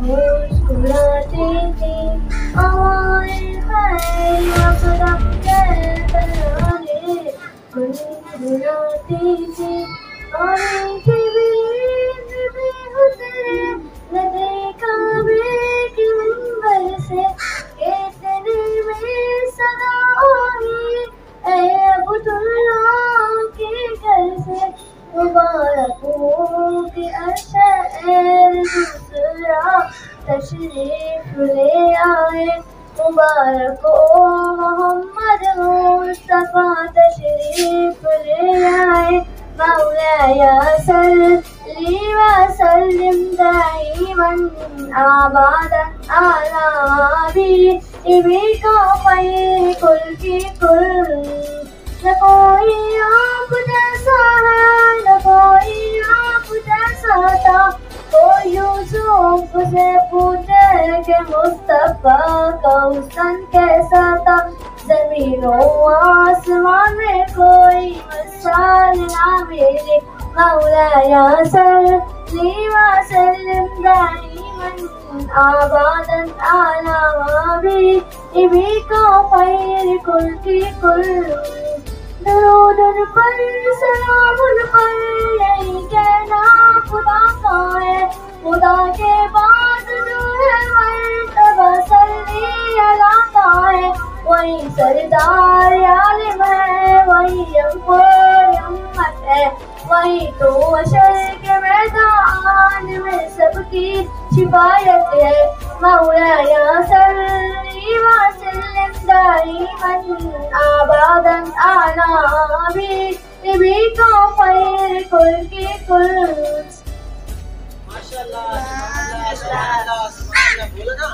मुस्कुराती थी हवाएं खुदा के तराने गुनगुनाती थी और इनके बीच में उतरे न देखा कि मुंबई से इतने में सदा आई अब्दुल्ला के घर से मुबारक हो कि अशर दूसरा तशरीफ ले आए मुबारक हो मोहम्मद मुस्तफा तशरीफ ले आए मौलाया सल्ली व सल्लिम दाइमन आबादन अला हबीबिका खैर कुल की कुल न कोई आप जैसा है न कोई आप जैसा था कोई यूसुफ से पूछे कि मुस्तफा का हुस्न कैसा था ज़मीनों आसमान में कोई मिसाल ना मिले मौलाया सल्ली व सल्लिम दाइमन आबादन अला हबीबिका खैर कुल की कुल दरूद उन पर सलाम उन पर यही कहना खुदा का है खुदा के बाद जो है मर्तबा सल्ली अला का है वही सरदार आलिम है वही अम्मत है वही तो अशर के मैदान में सबकी शिफायत है मौलाया सल्ली व सल्लिम दाइमन आबादन अला हबीबिका खैर कुल की कुल। माशाल्लाह, माशाल्लाह, बोलो ना।